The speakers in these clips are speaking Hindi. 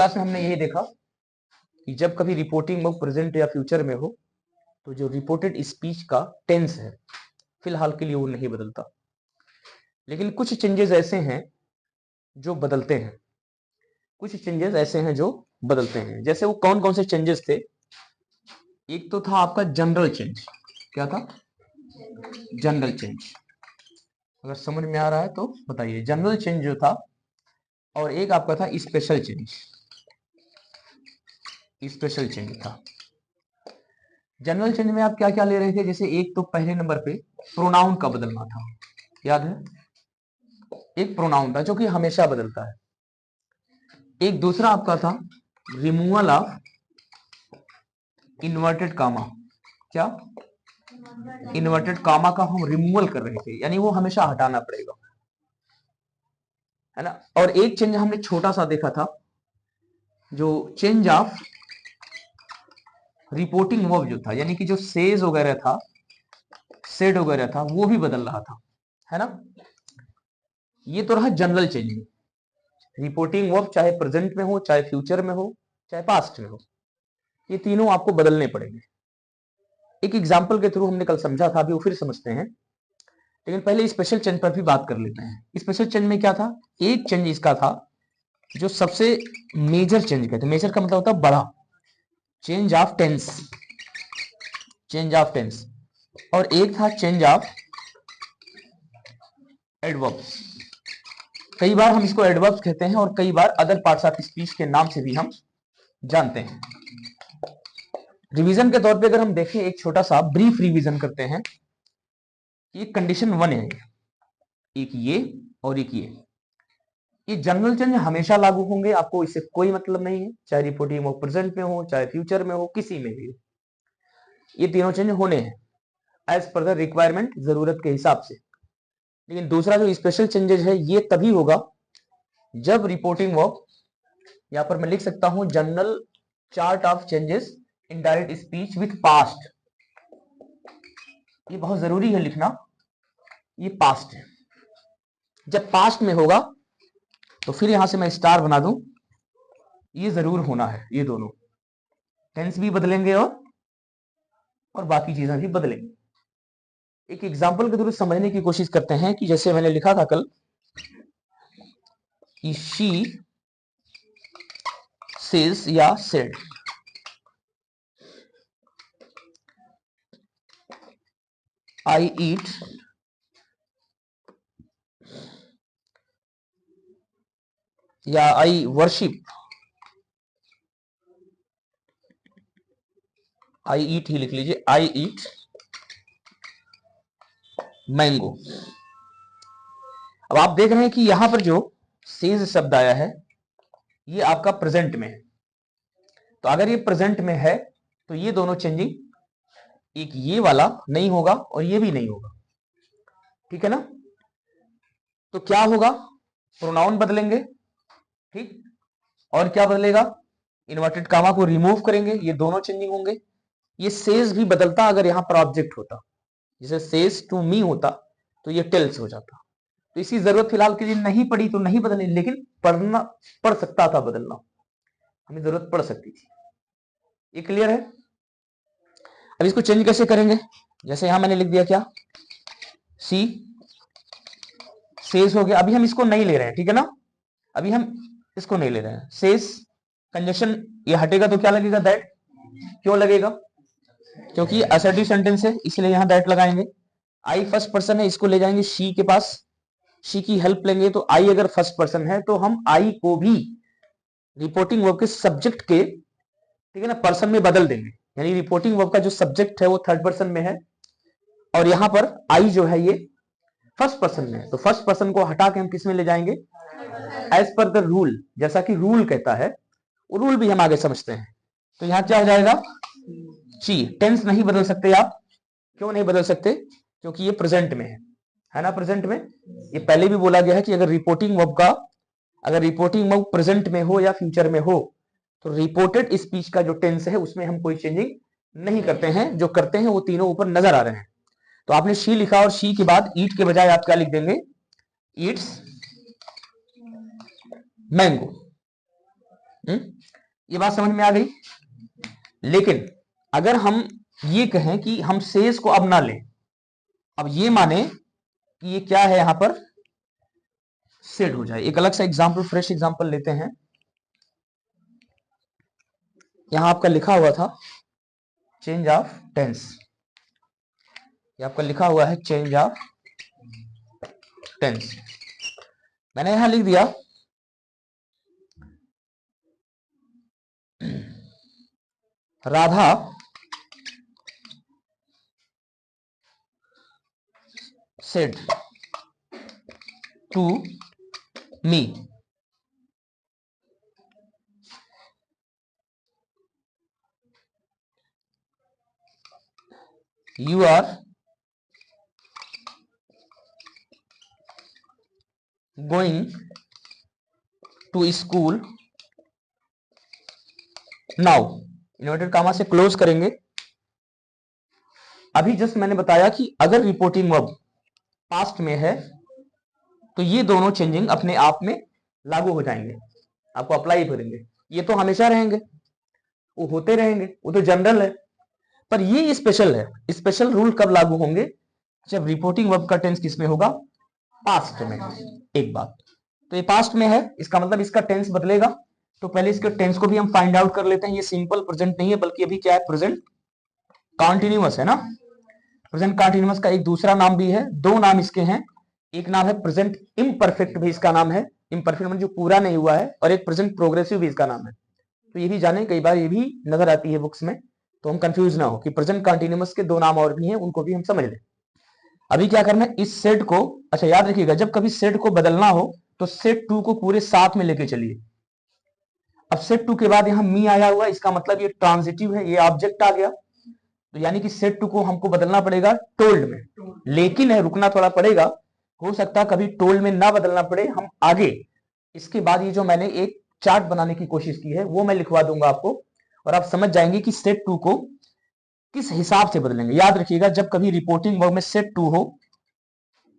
क्लास में हमने यही देखा कि जब कभी रिपोर्टिंग वर्ब प्रेजेंट या फ्यूचर में हो तो जो रिपोर्टेड स्पीच का टेंस है फिलहाल के लिए वो नहीं बदलता, लेकिन कुछ चेंजेस ऐसे हैं जो बदलते हैं। कुछ चेंजेस ऐसे हैं जो बदलते हैं। जैसे वो कौन कौन से चेंजेस थे? एक तो था आपका जनरल चेंज। क्या था? General change. अगर समझ में आ रहा है तो बताइए। जनरल चेंज जो था, और एक आपका था स्पेशल चेंज। स्पेशल चेंज था। जनरल चेंज में आप क्या क्या ले रहे थे? जैसे एक तो पहले नंबर पे प्रोनाउन का बदलना था, याद है? एक प्रोनाउन था जो कि हमेशा बदलता है। एक दूसरा आपका था रिमूवल ऑफ इन्वर्टेड कामा। क्या? इन्वर्टेड कामा का हम रिमूवल कर रहे थे, यानी वो हमेशा हटाना पड़ेगा, है ना। और एक चेंज हमने छोटा सा देखा था, जो चेंज ऑफ रिपोर्टिंग वर्ब जो था, यानी कि जो सेज वगैरह था, सेड वगैरह था, वो भी बदल रहा था, है ना। ये तो रहा जनरल चेंज। रिपोर्टिंग वर्ब चाहे प्रेजेंट में हो, चाहे फ्यूचर में हो, चाहे पास्ट में हो, ये तीनों आपको बदलने पड़ेंगे। एक एग्जांपल के थ्रू हमने कल समझा था, अभी वो फिर समझते हैं, लेकिन पहले स्पेशल चेंज पर भी बात कर लेते हैं। स्पेशल चेंज में क्या था? एक चेंज इसका था जो सबसे मेजर चेंज कहते हैं। मेजर का मतलब होता है बड़ा। Change of tense. Change of tense. और एक था चेंज ऑफ एडवर्ब्स। कई बार हम इसको एडवर्ब्स कहते हैं और कई बार अदर पार्ट्स ऑफ स्पीच के नाम से भी हम जानते हैं। रिवीजन के तौर पे अगर हम देखें, एक छोटा सा ब्रीफ रिवीजन करते हैं। ये कंडीशन 1 है, एक ये और एक ये जनरल चेंज हमेशा लागू होंगे, आपको इससे कोई मतलब नहीं है, चाहे रिपोर्टिंग हो प्रेजेंट में हो, चाहे फ्यूचर में हो, किसी में भी हो, ये तीनों चेंज होने हैं एज पर द रिक्वायरमेंट, जरूरत के हिसाब से। लेकिन दूसरा जो स्पेशल चेंजेस है, ये तभी होगा जब रिपोर्टिंग वर्ब, यहां पर मैं लिख सकता हूं general chart of changes in direct speech with past. ये बहुत जरूरी है लिखना, ये पास्ट है। जब पास्ट में होगा तो फिर यहां से मैं स्टार बना दूं, ये जरूर होना है। ये दोनों टेंस भी बदलेंगे और बाकी चीजें भी बदलेंगी। एक एग्जांपल के थ्रू समझने की कोशिश करते हैं कि जैसे मैंने लिखा था कल कि शी सेज या सेड, आई ईट या आई वर्शिप, आई ईट ही लिख लीजिए, आई ईट मैंगो। अब आप देख रहे हैं कि यहां पर जो सेज शब्द आया है, ये आपका प्रेजेंट में है। तो अगर ये प्रेजेंट में है तो ये दोनों चेंजिंग, एक ये वाला नहीं होगा और ये भी नहीं होगा, ठीक है ना। तो क्या होगा? प्रोनाउन बदलेंगे, ठीक। और क्या बदलेगा? इन्वर्टेड कामा को रिमूव करेंगे, ये दोनों चेंजिंग होंगे। ये सेज भी बदलता अगर यहां पर ऑब्जेक्ट होता, जैसे सेज टू मी होता तो ये टेल्स हो जाता। तो इसकी जरूरत फिलहाल के लिए नहीं पड़ी तो नहीं बदले, लेकिन पड़ सकता था बदलना, हमें जरूरत पड़ सकती थी। ये क्लियर है? अब इसको चेंज कैसे करेंगे? जैसे यहां मैंने लिख दिया क्या, सी सेज हो गया। अभी हम इसको नहीं ले रहे हैं, ठीक है ना। अभी हम इसको नहीं ले रहे हैं। सेज कंजक्शन ये हटेगा तो क्या लगेगा? दैट। क्यों लगेगा? क्योंकि असर्टिव सेंटेंस है, इसलिए यहां दैट लगाएंगे। आई फर्स्ट पर्सन है, इसको ले जाएंगे शी के पास, शी की हेल्प लेंगे। तो आई अगर फर्स्ट पर्सन है तो हम आई को भी रिपोर्टिंग वर्ब के सब्जेक्ट के, ठीक है ना, पर्सन में बदल देंगे। यानी रिपोर्टिंग वर्ब का जो सब्जेक्ट है वो थर्ड पर्सन में है और यहां पर आई जो है ये फर्स्ट पर्सन में है। तो फर्स्ट पर्सन को हटा के हम किस में ले जाएंगे? एज पर द रूल, जैसा कि रूल कहता है, वो रूल भी हम आगे समझते हैं। तो यहां क्या हो जाएगा? ची। टेंस नहीं बदल सकते आप। क्यों नहीं बदल सकते? क्योंकि ये प्रेजेंट में है ना। प्रेजेंट में ये पहले भी बोला गया है कि अगर रिपोर्टिंग वर्ब प्रेजेंट में हो या फ्यूचर में हो तो रिपोर्टेड स्पीच का जो टेंस है उसमें हम कोई चेंजिंग नहीं करते हैं। जो करते हैं वो तीनों ऊपर नजर आ रहे हैं। तो आपने शी लिखा और शी के बाद ईट के बजाय आप क्या लिख देंगे? Yeats mango. ये बात समझ में आ गई। लेकिन अगर हम ये कहें कि हम शेष को अब ना लें, अब ये माने कि ये क्या है, यहां पर सेट हो जाए। एक अलग सा एग्जांपल, फ्रेश एग्जांपल लेते हैं। यहां आपका लिखा हुआ था चेंज ऑफ टेंस, ये आपका लिखा हुआ है चेंज ऑफ टेंस। मैंने यहां लिख दिया Radha said to me, you are going to school now। Inverted comma से क्लोज करेंगे। अभी जस्ट मैंने बताया कि अगर रिपोर्टिंग वर्ब पास्ट में है तो ये दोनों चेंजिंग अपने आप में लागू हो जाएंगे, आपको अप्लाई करेंगे। ये तो हमेशा रहेंगे, वो होते रहेंगे, वो तो जनरल है। पर ये स्पेशल है। स्पेशल रूल कब लागू होंगे? जब रिपोर्टिंग वर्ब का टेंस किसमें होगा? पास्ट में। एक बात तो ये पास्ट में है, इसका मतलब इसका टेंस बदलेगा। तो पहले इसके टेंस को भी हम फाइंड आउट कर लेते हैं। ये सिंपल प्रेजेंट नहीं है, बल्कि अभी क्या है? प्रेजेंट कॉन्टिन्यूअस है ना। प्रेजेंट कॉन्टिन्यूअस का एक दूसरा नाम भी है, दो नाम इसके हैं। एक नाम है प्रेजेंट इम्परफेक्ट भी इसका नाम है, इम्परफेक्ट मतलब जो पूरा नहीं हुआ है, और एक प्रेजेंट प्रोग्रेसिव भी इसका नाम है। तो ये भी जाने, कई बार ये भी नजर आती है बुक्स में, तो हम कंफ्यूज ना हो कि प्रेजेंट कॉन्टिन्यूअस के दो नाम और भी हैं, उनको भी हम समझ लें। अभी क्या करना है, इस सेट को, अच्छा याद रखिएगा, जब कभी सेट को बदलना हो तो सेट टू को पूरे साथ में लेके चलिए। अब सेट टू के बाद यहां मी आया हुआ, इसका मतलब ये ट्रांजिटिव है, ये ऑब्जेक्ट आ गया। तो यानी कि सेट टू को हमको बदलना पड़ेगा टोल्ड में, लेकिन है रुकना थोड़ा पड़ेगा। हो सकता है कभी टोल्ड में ना बदलना पड़े, हम आगे इसके बाद ये जो मैंने एक चार्ट बनाने की कोशिश की है वो मैं लिखवा दूंगा आपको, और आप समझ जाएंगे कि सेट टू को किस हिसाब से बदलेंगे। याद रखिएगा, जब कभी रिपोर्टिंग वर्ब में सेट टू हो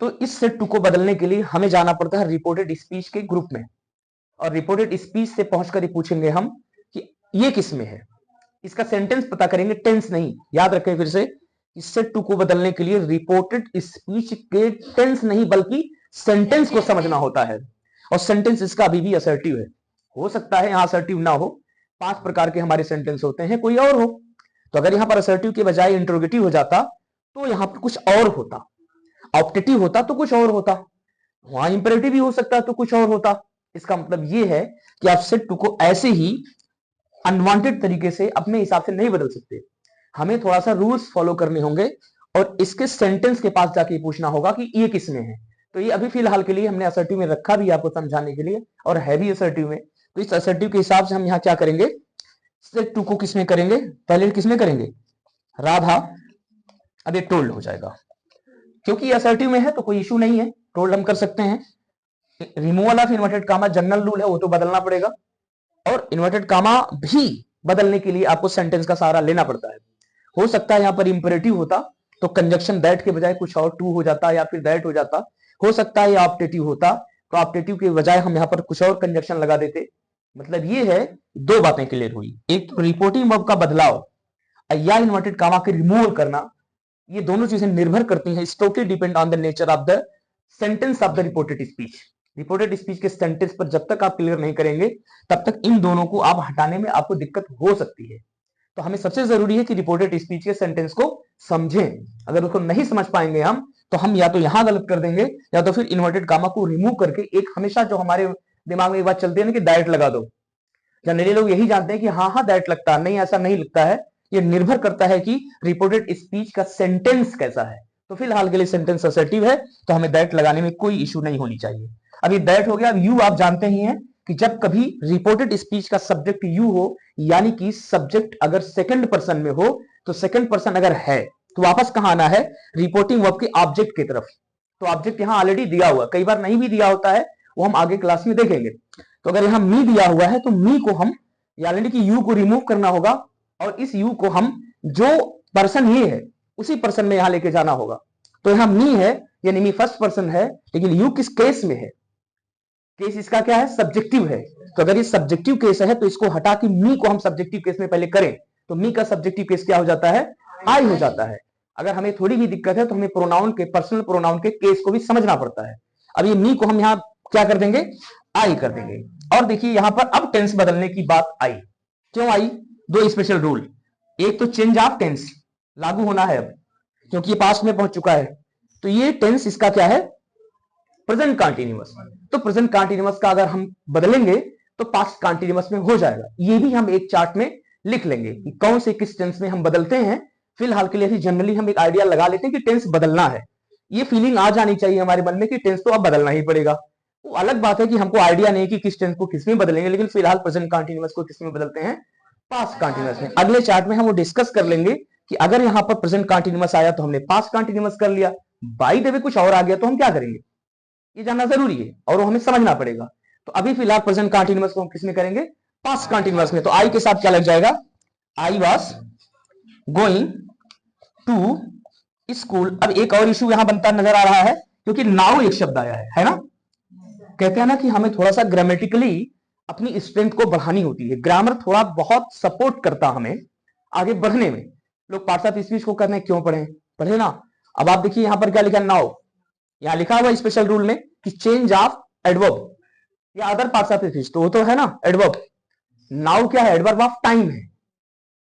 तो इस सेट टू को बदलने के लिए हमें जाना पड़ता है रिपोर्टेड स्पीच के ग्रुप में, और रिपोर्टेड स्पीच से पहुंचकर ये पूछेंगे हम कि ये किस में है। इसका सेंटेंस पता करेंगे, टेंस नहीं। याद रखें फिर से, इस सेट टू को बदलने के लिए रिपोर्टेड स्पीच के टेंस नहीं बल्कि सेंटेंस को समझना होता है, और सेंटेंस इसका अभी भी असर्टिव है। हो सकता है यहां असर्टिव ना हो, 5 प्रकार के हमारे सेंटेंस होते हैं, कोई और हो। तो अगर यहां पर असर्टिव के बजाय इंट्रोगेटिव हो जाता तो यहां पर कुछ और होता, ऑप्टेटिव होता तो कुछ और होता, वहां इंपेरेटिव भी हो सकता तो कुछ और होता। इसका मतलब यह है कि आप सेट टू को ऐसे ही अनवांटेड तरीके से अपने हिसाब से नहीं बदल सकते। हमें थोड़ा सा रूल्स फॉलो करने होंगे, और इसके सेंटेंस के पास जाके पूछना होगा कि ये किसमें है। तो ये अभी फिलहाल के लिए हमने असर्टिव में रखा भी आपको समझाने के लिए, और है भी असर्टिव में। तो इस असर्टिव के हिसाब से हम यहाँ क्या करेंगे, सेट टू को किसमें करेंगे? पहले किसमें करेंगे? राधा। अब ये टोल्ड हो जाएगा, क्योंकि असर्टिव में है तो कोई इशू नहीं है, टोल्ड हम कर सकते हैं। Removal of inverted comma general rule है, वो तो बदलना पड़ेगा, और इन्वर्टेड कामा भी बदलने के लिए आपको सेंटेंस का सहारा लेना पड़ता है। हो सकता है यहां पर इंपेरेटिव होता तो कंजक्शन दैट के बजाय कुछ और टू हो जाता, या फिर दैट हो जाता। हो सकता है ये ऑप्टेटिव होता तो ऑप्टेटिव के बजाय हम यहां पर कुछ और कंजक्शन लगा देते। मतलब ये है, दो बातें क्लियर हुई, एक रिपोर्टिंग वर्ब का बदलाव या इन्वर्टेड कामा के रिमूवल करना, ये दोनों चीजें निर्भर करती हैं, it's totally depend on the nature of the sentence of the reported speech. Reported speech के सेंटेंस पर जब तक आप क्लियर नहीं करेंगे तब तक इन दोनों को आप हटाने में आपको दिक्कत हो सकती है। तो हमें सबसे जरूरी है कि रिपोर्टेड स्पीच के सेंटेंस को समझें। अगर उसको नहीं समझ पाएंगे तो हम या तो यहां गलत कर देंगे, या तो फिर इन्वर्टेड कामा को रिमूव करके, एक हमेशा जो हमारे दिमाग में एक बात चलती है ना कि दैट लगा दो, जनरली लोग यही जानते हैं कि हाँ हाँ दैट लगता है, नहीं ऐसा नहीं लगता है। ये निर्भर करता है कि रिपोर्टेड स्पीच का सेंटेंस कैसा है। तो फिलहाल के लिए सेंटेंस असर्टिव है, तो हमें दैट लगाने में कोई इशू नहीं होनी चाहिए। अब ये दैट हो गया। अब यू आप जानते ही हैं कि जब कभी रिपोर्टेड स्पीच का सब्जेक्ट यू हो, यानी कि सब्जेक्ट अगर सेकंड पर्सन में हो, तो सेकंड पर्सन अगर है तो वापस कहां आना है? रिपोर्टिंग वर्ब के ऑब्जेक्ट की तरफ। तो ऑब्जेक्ट यहां ऑलरेडी दिया हुआ, कई बार नहीं भी दिया होता है, वो हम आगे क्लास में देखेंगे। तो अगर यहां मी दिया हुआ है तो मी को हम, यानी कि यू को रिमूव करना होगा, और इस यू को हम जो पर्सन ये है उसी पर्सन में यहां लेके जाना होगा। तो यहां मी है, यानी मी फर्स्ट पर्सन है, लेकिन यू किस केस में है? केस इसका क्या है, सब्जेक्टिव है। तो अगर ये सब्जेक्टिव केस है तो इसको हटा के मी को हम सब्जेक्टिव केस में पहले करें तो मी का सब्जेक्टिव केस क्या हो जाता है, आई हो जाता है। अगर हमें थोड़ी भी दिक्कत है तो हमें प्रोनाउन के, पर्सनल प्रोनाउन के केस को भी समझना पड़ता है। अब ये मी को हम यहां क्या कर देंगे, आई कर देंगे। और देखिए यहां पर अब टेंस बदलने की बात आई। क्यों आई, दो स्पेशल रूल। एक तो चेंज ऑफ टेंस लागू होना है अब, क्योंकि ये पास्ट में पहुंच चुका है। तो ये टेंस इसका क्या है, प्रेजेंट कंटीन्यूअस। तो प्रेजेंट कंटीन्यूअस का अगर हम बदलेंगे तो पास्ट कंटीन्यूअस में हो जाएगा। ये भी हम एक चार्ट में लिख लेंगे कि कौन से किस टेंस में हम बदलते हैं। फिलहाल के लिए जनरली हम एक आइडिया लगा लेते हैं कि टेंस बदलना है। ये फीलिंग आ जानी चाहिए हमारे मन में कि टेंस तो अब बदलना ही पड़ेगा। वो अलग बात है कि हमको आइडिया नहीं कि किस टेंस को किस में बदलेंगे, लेकिन फिलहाल प्रेजेंट कंटीन्यूअस को किस में बदलते हैं, पास्ट कंटीन्यूअस में। अगले चार्ट में हम वो डिस्कस कर लेंगे कि अगर यहां पर प्रेजेंट कंटीन्यूअस आया तो हमने पास्ट कंटीन्यूअस कर लिया, बाय द वे कुछ और आ गया तो हम क्या करेंगे, ये जानना जरूरी है और वो हमें समझना पड़ेगा। तो अभी फिलहाल प्रेजेंट कंटीन्यूअस को हम किसमें करेंगे, पास्ट कंटीन्यूअस में। तो आई के साथ क्या लग जाएगा, I was going to school. अब एक और इशू यहां बनता नजर आ रहा है, क्योंकि नाउ एक शब्द आया है ना। कहते हैं ना कि हमें थोड़ा सा ग्रामेटिकली अपनी स्ट्रेंथ को बढ़ानी होती है। ग्रामर थोड़ा बहुत सपोर्ट करता हमें आगे बढ़ने में। लोग पार्ट्स ऑफ स्पीच को करने क्यों पढ़े ना। अब आप देखिए यहां पर क्या लिखा, नाउ। यहां लिखा हुआ स्पेशल रूल में कि चेंज ऑफ एडवर्ब या अदर पार्ट्स ऑफ स्पीच, तो वो तो है ना एडवर्ब। नाउ क्या है, एडवर्ब ऑफ टाइम है।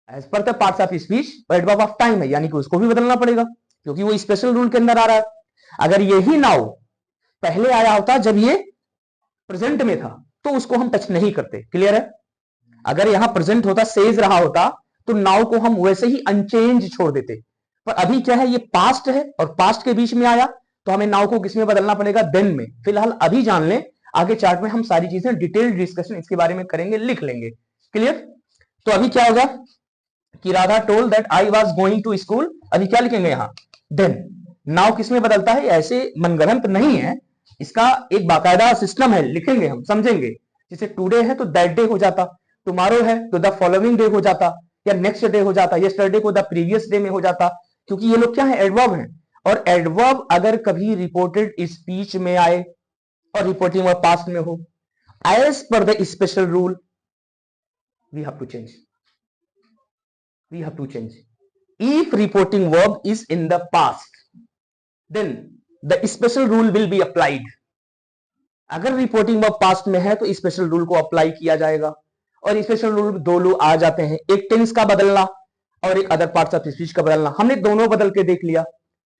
As per the parts of speech adverb of time है, यानी कि उसको भी बदलना पड़ेगा क्योंकि वो स्पेशल रूल के अंदर आ रहा है। अगर यही नाउ पहले आया होता जब ये प्रेजेंट में था तो उसको हम टच नहीं करते। क्लियर है। अगर यहां प्रेजेंट होता, सेज रहा होता, तो नाउ को हम वैसे ही अनचेंज छोड़ देते। पर अभी क्या है, ये पास्ट है और पास्ट के बीच में आया तो हमें नाउ को किसमें बदलना पड़ेगा, देन में। फिलहाल अभी जान लें, आगे चार्ट में हम सारी चीजें डिटेल्ड डिस्कशन इसके बारे में करेंगे, लिख लेंगे। क्लियर। तो अभी क्या होगा कि Radha told that I was going to school. अभी क्या लिखेंगे यहां, देन। नाउ किसमें बदलता है, ऐसे मनगढ़ंत नहीं है, इसका एक बाकायदा सिस्टम है, लिखेंगे हम, समझेंगे। जैसे टुडे है तो दैट डे हो जाता, टुमारो है तो द फॉलोइंग डे हो जाता, या नेक्स्ट डे हो जाता, यस्टरडे को द प्रीवियस डे में हो जाता, क्योंकि ये लोग क्या है, एडवर्ब हैं। और एडवर्ब अगर कभी रिपोर्टेड स्पीच में आए और रिपोर्टिंग वर्ब पास्ट में हो, as per the special rule we have to change. We have to change. If reporting verb is in the past, then the special rule will be applied. अगर रिपोर्टिंग वर्ब पास्ट में है तो स्पेशल रूल को अप्लाई किया जाएगा। और स्पेशल रूल दो लोग आ जाते हैं, एक टेंस का बदलना और एक अदर पार्ट्स ऑफ स्पीच का बदलना। हमने दोनों बदल के देख लिया,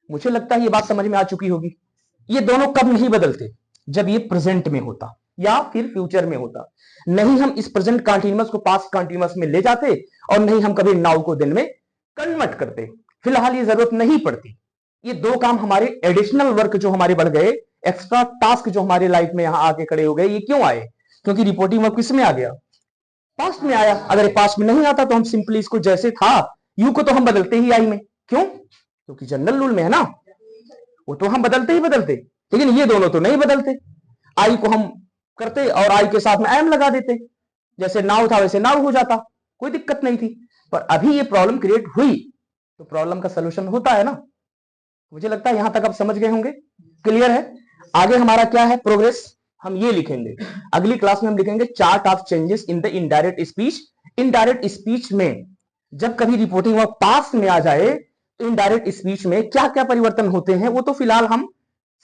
मुझे लगता है ये बात समझ में आ चुकी होगी। ये दोनों कब नहीं बदलते, जब ये प्रेजेंट में होता या फिर फ्यूचर में होता। नहीं हम इस प्रेजेंट कंटीन्यूअस को पास्ट कंटीन्यूअस में ले जाते और नहीं हम कभी नाउ को दिन में कन्वर्ट करते। फिलहाल ये जरूरत नहीं पड़ती। ये दो काम हमारे एडिशनल वर्क जो हमारे बढ़ गए, एक्स्ट्रा टास्क जो हमारे लाइफ में यहां आके खड़े हो गए, ये क्यों आए, क्योंकि रिपोर्टिंग वर्क किस में आ गया, पास्ट में आया। अगर ये पास्ट में नहीं आता तो हम सिंपली इसको जैसे था यू को तो हम बदलते ही आई में। क्यों, क्योंकि जनरल रूल में है ना, वो तो हम बदलते ही बदलते। लेकिन ये दोनों तो नहीं बदलते। आई को हम करते और आई के साथ में एम लगा देते, जैसे नाउ था वैसे नाउ हो जाता, कोई दिक्कत नहीं थी। पर अभी ये प्रॉब्लम क्रिएट हुई तो प्रॉब्लम का सलूशन होता है ना। मुझे लगता है यहां तक आप समझ गए होंगे। क्लियर है। आगे हमारा क्या है प्रोग्रेस, हम ये लिखेंगे अगली क्लास में। हम लिखेंगे chart of changes in the indirect speech. Indirect speech में जब कभी रिपोर्टिंग वर्ब पास्ट में आ जाए तो इनडायरेक्ट स्पीच में क्या क्या परिवर्तन होते हैं वो तो फिलहाल हम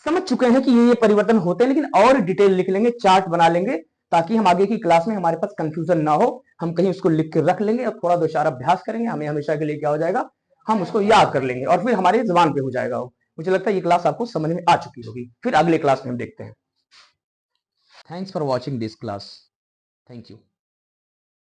समझ चुके हैं कि ये परिवर्तन होते हैं, लेकिन और डिटेल लिख लेंगे, चार्ट बना लेंगे, ताकि हम आगे की क्लास में हमारे पास कंफ्यूजन ना हो। हम कहीं उसको लिख के रख लेंगे और थोड़ा दो चार अभ्यास करेंगे, हमें हमेशा के लिए क्या हो जाएगा, हम उसको याद कर लेंगे और फिर हमारे जुबान पे हो जाएगा वो। मुझे लगता है ये क्लास आपको समझ में आ चुकी होगी। फिर अगले क्लास में हम देखते हैं। Thanks for watching this class. Thank you.